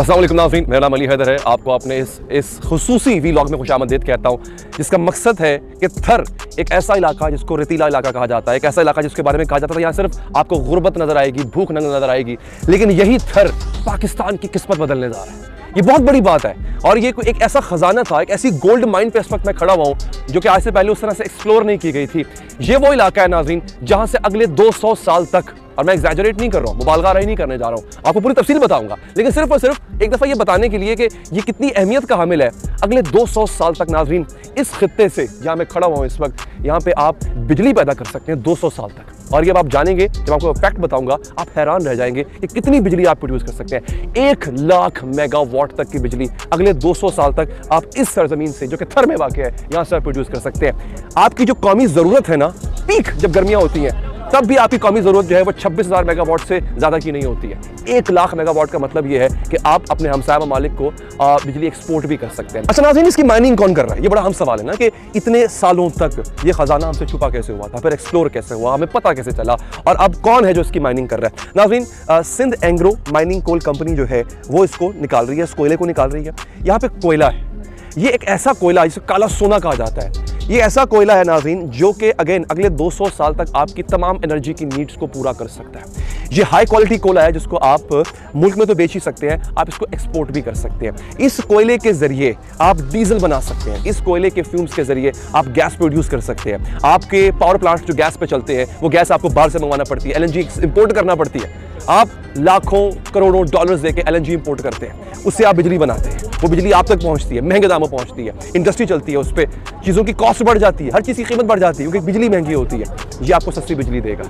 अस्सलाम वालेकुम नाज़रीन, मेरा नाम अली हैदर है। आपको अपने इस खुसूसी व्लॉग में खुशामदीद कहता हूँ, जिसका मकसद है कि थर एक ऐसा इलाका जिसको रेतीला इलाका कहा जाता है, एक ऐसा इलाका जिसके बारे में कहा जाता है यहाँ सिर्फ आपको गुर्बत नजर आएगी, भूख नजर आएगी, लेकिन यही थर पाकिस्तान की किस्मत बदलने जा रहा है। ये बहुत बड़ी बात है और ये एक ऐसा खजाना था, एक ऐसी गोल्ड माइन पे इस वक्त मैं खड़ा हुआ हूँ जो कि आज से पहले उस तरह से एक्सप्लोर नहीं की गई थी। ये वो इलाका है नाज़रीन जहाँ से अगले 200 साल तक, और मैं एग्जैजरेट नहीं कर रहा हूँ, मुबालगा नहीं करने जा रहा हूँ, आपको पूरी तफसील बताऊंगा, लेकिन सिर्फ और सिर्फ एक दफ़ा ये बताने के लिए कि ये कितनी अहमियत का हामिल है। अगले 200 साल तक नाज़रीन इस खित्ते से, जहाँ मैं खड़ा हुआ हूँ इस वक्त, यहाँ पे आप बिजली पैदा कर सकते हैं 200 साल तक। और ये आप जानेंगे, जब आपको फैक्ट बताऊंगा आप हैरान रह जाएंगे कि कितनी बिजली आप प्रोड्यूस कर सकते हैं। 1 लाख मेगावाट तक की बिजली अगले 200 साल तक आप इस सरजमीन से, जो कि थर में वाक़ है, यहाँ से प्रोड्यूस कर सकते हैं। आपकी जो कौमी ज़रूरत है ना, पीक जब गर्मियाँ होती हैं तब भी आपकी कौमी ज़रूरत जो है वो 26,000 मेगावाट से ज़्यादा की नहीं होती है। 1 लाख मेगावाट का मतलब ये है कि आप अपने हमसाया ममालिक को बिजली एक्सपोर्ट भी कर सकते हैं। अच्छा नाज़रीन, इसकी माइनिंग कौन कर रहा है? ये बड़ा अहम सवाल है ना कि इतने सालों तक ये खजाना हमसे छुपा कैसे हुआ था, फिर एक्सप्लोर कैसे हुआ, हमें पता कैसे चला, और अब कौन है जो इसकी माइनिंग कर रहा है? नाज़रीन, Sindh Engro mining coal company जो है वो इसको निकाल रही है, इस कोयले को निकाल रही है। यहाँ पे कोयला है, ये एक ऐसा कोयला जिसे काला सोना कहा जाता है। ये ऐसा कोयला है नाज़रीन जो कि अगेन अगले 200 साल तक आपकी तमाम एनर्जी की नीड्स को पूरा कर सकता है। ये हाई क्वालिटी कोयला है जिसको आप मुल्क में तो बेच ही सकते हैं, आप इसको एक्सपोर्ट भी कर सकते हैं। इस कोयले के जरिए आप डीजल बना सकते हैं, इस कोयले के फ्यूम्स के जरिए आप गैस प्रोड्यूस कर सकते हैं। आपके पावर प्लांट्स जो गैस पे चलते हैं वो गैस आपको बाहर से मंगवाना पड़ती है, एलएनजी इंपोर्ट करना पड़ती है। आप लाखों करोड़ों डॉलर्स देके एलएनजी इंपोर्ट करते हैं, उससे आप बिजली बनाते हैं, वो बिजली आप तक पहुंचती है, महंगे दामों पहुंचती है, इंडस्ट्री चलती है, उस पर चीज़ों की कॉस्ट बढ़ जाती है, हर चीज़ की कीमत बढ़ जाती है क्योंकि बिजली महंगी होती है। ये आपको सस्ती बिजली देगा,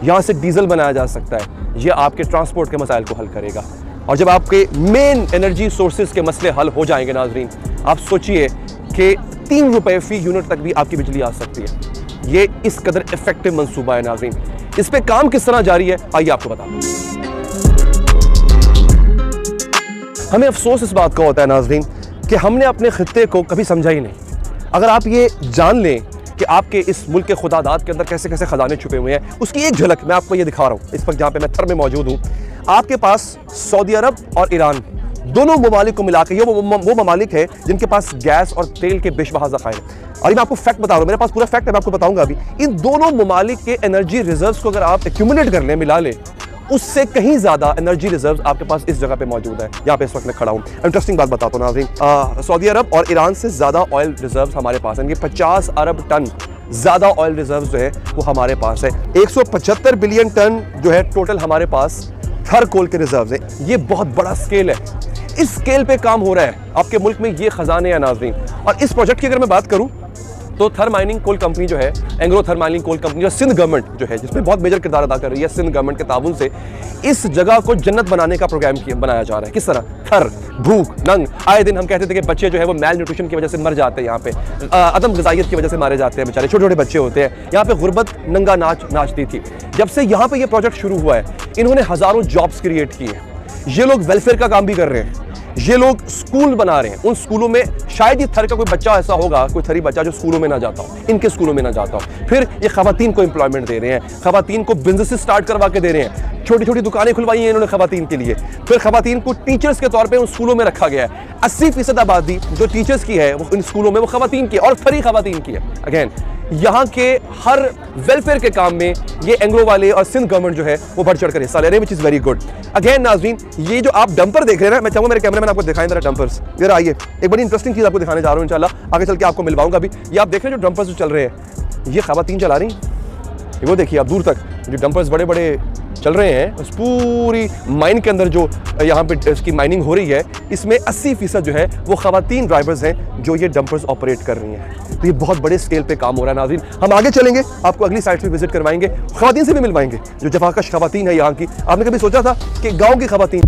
यहाँ से डीजल बनाया जा सकता है, ये आपके ट्रांसपोर्ट के मसाइल को हल करेगा। और जब आपके मेन एनर्जी सोर्सेज के मसले हल हो जाएंगे नाजरीन, आप सोचिए कि 3 रुपये फी यूनिट तक भी आपकी बिजली आ सकती है। ये इस कदर इफेक्टिव मंसूबा है नाजरीन। इस पे काम किस तरह जारी है आइए आपको बता दूं। हमें अफसोस इस बात का होता है नाजरीन कि हमने अपने खित्ते को कभी समझा ही नहीं। अगर आप ये जान लें कि आपके इस मुल्क के खुदादात के अंदर कैसे कैसे खजाने छुपे हुए हैं, उसकी एक झलक मैं आपको ये दिखा रहा हूँ इस वक्त जहाँ पे मैं थर में मौजूद हूँ। आपके पास सऊदी अरब और ईरान दोनों ममालिक को मिला के ये वो ममालिक है जिनके पास गैस और तेल के बेशबहा ज़खायर हैं। और मैं आपको फैक्ट बता रहा हूँ, मेरे पास पूरा फैक्ट है, मैं आपको बताऊंगा अभी। इन दोनों ममालिक के एनर्जी रिजर्व्स को अगर आप एक्यूमुलेट कर लें, मिला लें, उससे कहीं ज़्यादा एनर्जी रिजर्व्स आपके पास इस जगह पे मौजूद है जहाँ पे इस वक्त मैं खड़ा हूँ। इंटरेस्टिंग बात बताता हूँ नाज़रीन, सऊदी अरब और ईरान से ज़्यादा ऑयल रिजर्व्स हमारे पास हैं। 50 अरब टन ज़्यादा ऑयल रिजर्व्स जो है वो हमारे पास है। 175 बिलियन टन जो है टोटल हमारे पास थर कोल के रिजर्व्स हैं। ये बहुत बड़ा स्केल है, इस स्केल पे काम हो रहा है आपके मुल्क में, ये खजाने हैं नाज़रीन। और इस प्रोजेक्ट की अगर मैं बात करूं तो थर माइनिंग कोल कंपनी जो है, एंग्रो थर माइनिंग कोल कंपनी जो सिंध गवर्नमेंट जो है, जिसमें बहुत मेजर किरदार अदा कर रही है, सिंध गवर्नमेंट के ताउन से इस जगह को जन्नत बनाने का प्रोग्राम बनाया जा रहा है। किस तरह? थर, भूख, नंग, आए दिन हम कहते थे कि बच्चे जो है वो मैल न्यूट्रिशन की वजह से मर जाते हैं, यहाँ पे अदम ग़िज़ाइयत की वजह से मारे जाते हैं बेचारे, छोटे छोटे बच्चे होते हैं। यहाँ पे गुर्बत नंगा नाचती थी। जब से यहाँ पे ये प्रोजेक्ट शुरू हुआ है, इन्होंने हज़ारों जॉब्स क्रिएट किए हैं। ये लोग वेलफेयर का काम भी कर रहे हैं, ये लोग स्कूल बना रहे हैं। उन स्कूलों में शायद ही थर का कोई बच्चा ऐसा होगा, कोई थरी बच्चा जो स्कूलों में ना जाता हो, इनके स्कूलों में ना जाता हो। फिर ये खवातीन को एम्प्लॉयमेंट दे रहे हैं, खवातीन को बिजनेस स्टार्ट करवा के दे रहे हैं, छोटी छोटी दुकानें खुलवाई हैं इन्होंने खवातीन के लिए। फिर खवातीन को टीचर्स के तौर पे उन स्कूलों में रखा गया है। 80% आबादी जो टीचर्स की है वो इन स्कूलों में वो खवातीन की है, और थरी खवातीन की है। अगेन यहाँ के हर वेलफेयर के काम में ये एंग्लो वाले और सिंध गवर्नमेंट जो है वो बढ़ चढ़ कर हिस्सा ले रहे हैं, which is very good. Again नाज़रीन, ये जो आप डंपर देख रहे हैं ना, मैं चाहूँगा मेरे कैमरे में आपको दिखाएं जरा डंपर्स। इधर आइए, एक बड़ी इंटरेस्टिंग चीज़ आपको दिखाने जा रहा हूँ इंशाल्लाह, आगे चल के आपको मिलवाऊंगा अभी। ये आप देख रहे हैं जो डंपर्स जो चल रहे हैं, ये खवातीन चला रही हैं। वो देखिए आप दूर तक जो डंपर्स बड़े बड़े चल रहे हैं, उस पूरी माइन के अंदर जो यहाँ पे इसकी माइनिंग हो रही है, इसमें 80% जो है वो खवातीन ड्राइवर्स हैं जो ये डंपर्स ऑपरेट कर रही हैं। तो ये बहुत बड़े स्केल पे काम हो रहा है नाज़रीन। हम आगे चलेंगे, आपको अगली साइट पे विजिट करवाएंगे, खवातीन से भी मिलवाएंगे जो जफाकश खवातीन है यहाँ की। आपने कभी सोचा था कि गाँव की खवातीन